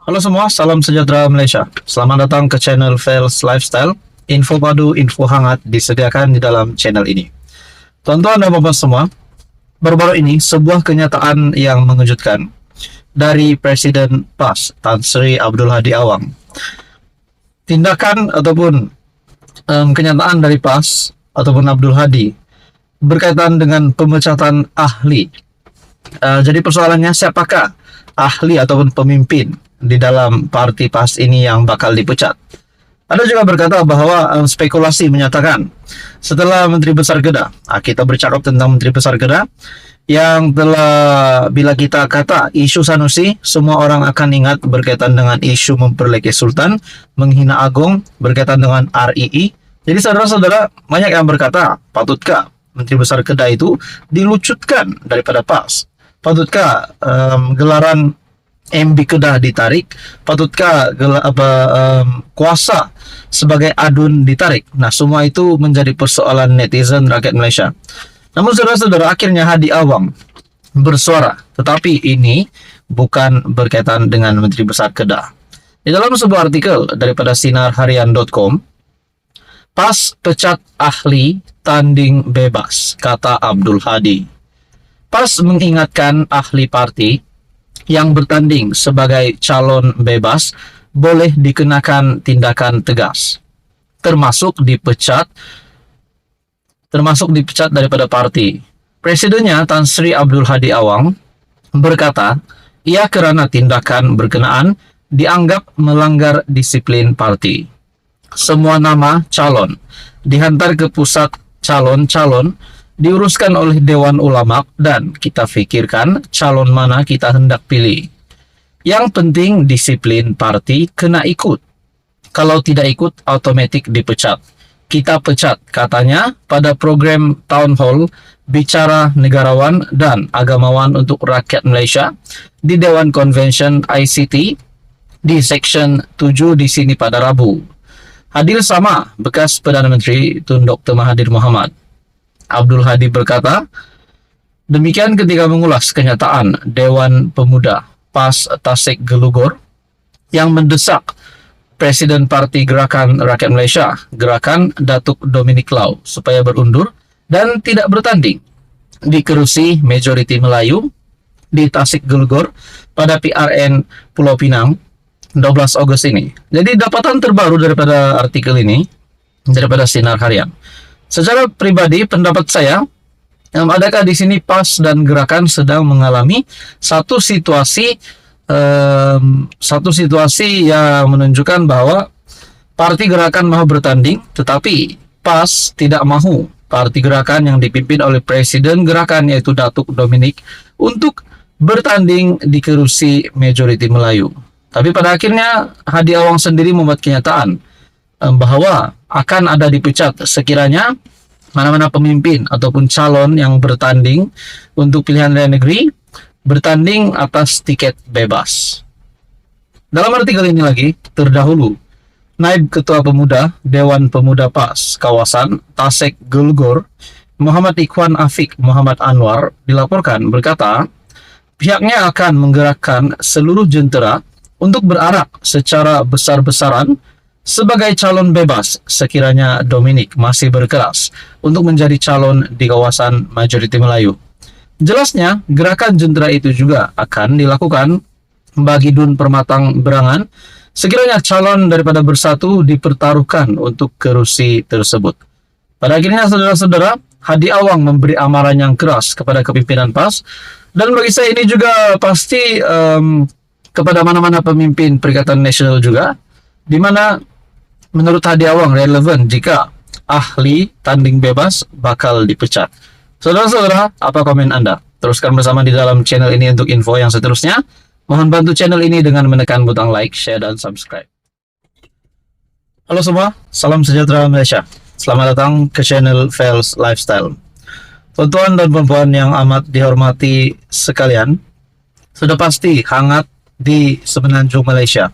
Halo semua, salam sejahtera Malaysia. Selamat datang ke channel Fels Lifestyle. Info padu, info hangat disediakan di dalam channel ini. Tuan-tuan dan puan semua, baru-baru ini sebuah kenyataan yang mengejutkan dari Presiden PAS Tan Sri Abdul Hadi Awang. Tindakan ataupun kenyataan dari PAS ataupun Abdul Hadi berkaitan dengan pemecatan ahli. Jadi persoalannya, siapakah ahli ataupun pemimpin di dalam parti PAS ini yang bakal dipecat? Ada juga berkata bahwa spekulasi menyatakan setelah Menteri Besar Kedah, kita bercakap tentang Menteri Besar Kedah yang telah, bila kita kata isu Sanusi, semua orang akan ingat berkaitan dengan isu memperleki Sultan, menghina Agong, berkaitan dengan RII. Jadi saudara-saudara, banyak yang berkata, patutkah Menteri Besar Kedah itu dilucutkan daripada PAS? Patutkah gelaran MB Kedah ditarik? Patutkah kuasa sebagai adun ditarik? Nah, semua itu menjadi persoalan netizen rakyat Malaysia. Namun saudara-saudara, akhirnya Hadi Awang bersuara, tetapi ini bukan berkaitan dengan Menteri Besar Kedah. Di dalam sebuah artikel daripada sinarharian.com, PAS pecat ahli tanding bebas, kata Abdul Hadi. PAS mengingatkan ahli parti yang bertanding sebagai calon bebas boleh dikenakan tindakan tegas, termasuk dipecat daripada parti. Presidennya Tan Sri Abdul Hadi Awang berkata, ia kerana tindakan berkenaan dianggap melanggar disiplin parti. Semua nama calon dihantar ke pusat calon-calon, diuruskan oleh Dewan Ulama, dan kita fikirkan calon mana kita hendak pilih. Yang penting disiplin parti kena ikut. Kalau tidak ikut, automatik dipecat. Kita pecat, katanya pada program Town Hall Bicara Negarawan dan Agamawan untuk Rakyat Malaysia di Dewan Convention ICT di Seksyen 7 di sini pada Rabu. Hadir sama bekas Perdana Menteri Tun Dr. Mahathir Mohamad. Abdul Hadi berkata, demikian ketika mengulas kenyataan Dewan Pemuda PAS Tasik Gelugor yang mendesak Presiden Parti Gerakan Rakyat Malaysia, Gerakan Datuk Dominic Lau, supaya berundur dan tidak bertanding di kerusi Majoriti Melayu di Tasik Gelugor pada PRN Pulau Pinang 12 Ogos ini. Jadi dapatan terbaru daripada artikel ini daripada Sinar Harian. Secara pribadi, pendapat saya, adakah di sini PAS dan Gerakan sedang mengalami satu situasi yang menunjukkan bahwa Parti Gerakan mahu bertanding, tetapi PAS tidak mahu Parti Gerakan yang dipimpin oleh Presiden Gerakan yaitu Datuk Dominic untuk bertanding di kerusi Majoriti Melayu. Tapi pada akhirnya Hadi Awang sendiri membuat kenyataan bahwa akan ada dipecat sekiranya mana-mana pemimpin ataupun calon yang bertanding untuk pilihan raya negeri bertanding atas tiket bebas. Dalam artikel ini lagi, terdahulu Naib Ketua Pemuda Dewan Pemuda PAS kawasan Tasik Gelugor, Muhammad Ikhwan Afiq Muhammad Anwar, dilaporkan berkata pihaknya akan menggerakkan seluruh jentera untuk berarak secara besar-besaran sebagai calon bebas sekiranya Dominic masih berkeras untuk menjadi calon di kawasan Majoriti Melayu. Jelasnya, gerakan jentera itu juga akan dilakukan bagi Dun Permatang Berangan sekiranya calon daripada Bersatu dipertaruhkan untuk kerusi tersebut. Pada akhirnya, saudara-saudara, Hadi Awang memberi amaran yang keras kepada kepimpinan PAS, dan bagi saya ini juga pasti kepada mana-mana pemimpin Perikatan Nasional juga, di mana menurut Hadi Awang relevan jika ahli tanding bebas bakal dipecat. Saudara-saudara, apa komen Anda? Teruskan bersama di dalam channel ini untuk info yang seterusnya. Mohon bantu channel ini dengan menekan butang like, share, dan subscribe. Halo semua, salam sejahtera Malaysia. Selamat datang ke channel Fels Lifestyle. Tuan-tuan dan puan-puan yang amat dihormati sekalian, sudah pasti hangat di semenanjung Malaysia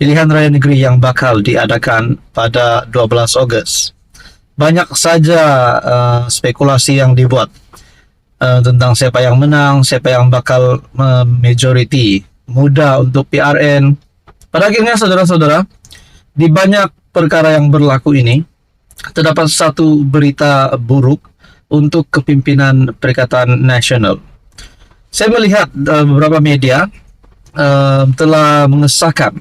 pilihan raya negeri yang bakal diadakan pada 12 Ogos. Banyak saja spekulasi yang dibuat tentang siapa yang menang, siapa yang bakal majority mudah untuk PRN. Pada akhirnya saudara-saudara, di banyak perkara yang berlaku ini, terdapat satu berita buruk untuk kepimpinan Perikatan Nasional. Saya melihat beberapa media telah mengesahkan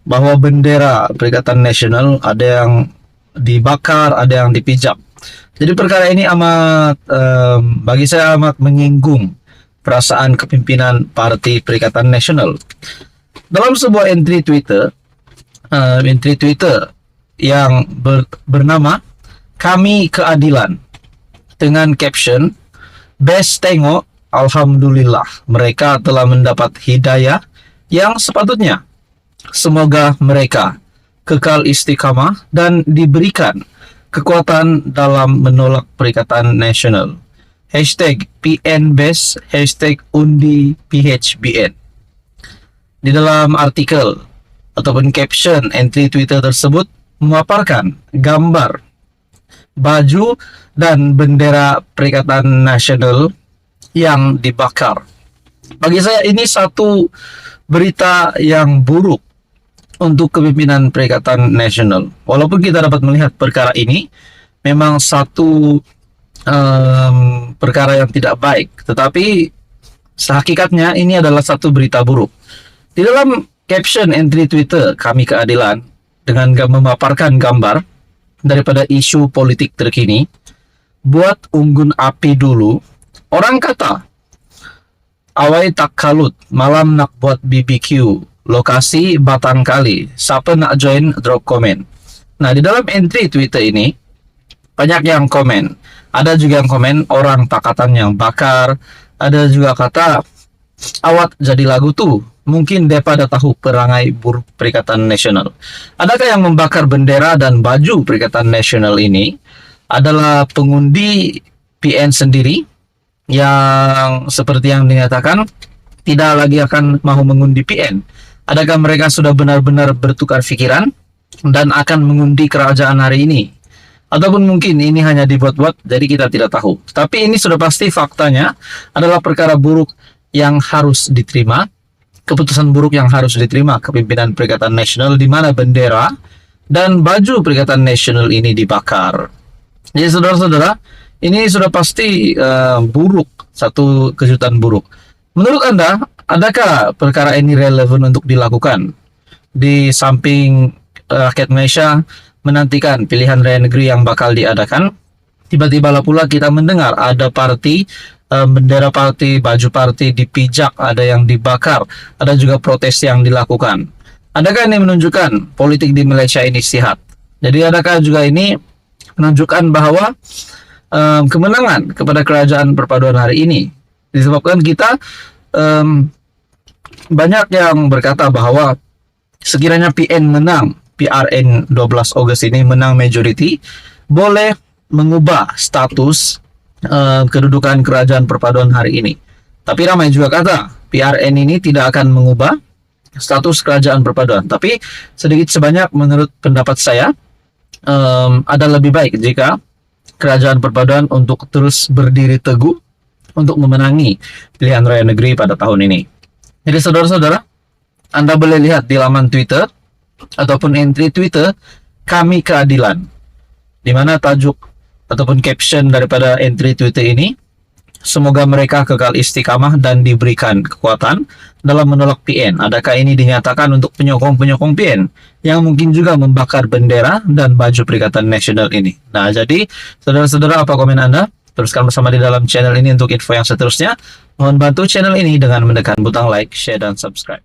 bahwa bendera Perikatan Nasional ada yang dibakar, ada yang dipijak. Jadi perkara ini amat bagi saya amat menyinggung perasaan kepimpinan Parti Perikatan Nasional. Dalam sebuah entry Twitter yang bernama "Kami Keadilan" dengan caption "Best tengok, alhamdulillah mereka telah mendapat hidayah yang sepatutnya. Semoga mereka kekal istiqamah dan diberikan kekuatan dalam menolak Perikatan Nasional. #PNBest, #undi PHBN." Di dalam artikel ataupun caption entry Twitter tersebut memaparkan gambar baju dan bendera Perikatan Nasional yang dibakar. Bagi saya ini satu berita yang buruk untuk kepimpinan Perikatan Nasional. Walaupun kita dapat melihat perkara ini memang satu perkara yang tidak baik, tetapi sehakikatnya ini adalah satu berita buruk. Di dalam caption entry Twitter "Kami Keadilan" dengan memaparkan gambar daripada isu politik terkini, "Buat unggun api dulu, orang kata awai tak kalut, malam nak buat BBQ, lokasi Batang Kali, siapa nak join drop komen." Nah, di dalam entry Twitter ini banyak yang komen. Ada juga yang komen orang pakatan yang bakar. Ada juga kata awat jadi lagu tuh, mungkin daripada tahu perangai buruk Perikatan Nasional. Adakah yang membakar bendera dan baju Perikatan Nasional ini adalah pengundi PN sendiri yang seperti yang dinyatakan tidak lagi akan mau mengundi PN? Adakah mereka sudah benar-benar bertukar pikiran dan akan mengundi kerajaan hari ini? Ataupun mungkin ini hanya dibuat-buat, jadi kita tidak tahu. Tapi ini sudah pasti faktanya adalah perkara buruk yang harus diterima, keputusan buruk yang harus diterima kepimpinan Perikatan Nasional, di mana bendera dan baju Perikatan Nasional ini dibakar. Jadi saudara-saudara, ini sudah pasti buruk, satu kejutan buruk. Menurut Anda, adakah perkara ini relevan untuk dilakukan? Di samping rakyat Malaysia menantikan pilihan raya negeri yang bakal diadakan, tiba-tiba pula kita mendengar ada parti, bendera parti, baju parti dipijak, ada yang dibakar, ada juga protes yang dilakukan. Adakah ini menunjukkan politik di Malaysia ini sehat? Jadi adakah juga ini menunjukkan bahwa kemenangan kepada kerajaan perpaduan hari ini disebabkan kita banyak yang berkata bahwa sekiranya PN menang, PRN 12 Ogos ini menang majority, boleh mengubah status kedudukan kerajaan perpaduan hari ini. Tapi ramai juga kata PRN ini tidak akan mengubah status kerajaan perpaduan. Tapi sedikit sebanyak menurut pendapat saya ada lebih baik jika kerajaan perpaduan untuk terus berdiri teguh untuk memenangi pilihan raya negeri pada tahun ini. Jadi saudara-saudara, Anda boleh lihat di laman Twitter ataupun entry Twitter "Kami Keadilan", di mana tajuk ataupun caption daripada entry Twitter ini, "Semoga mereka kekal istiqamah dan diberikan kekuatan dalam menolak PN." Adakah ini dinyatakan untuk penyokong-penyokong PN yang mungkin juga membakar bendera dan baju Perikatan Nasional ini? Nah, jadi saudara-saudara, apa komen Anda? Teruskan bersama di dalam channel ini untuk info yang seterusnya. Mohon bantu channel ini dengan menekan butang like, share, dan subscribe.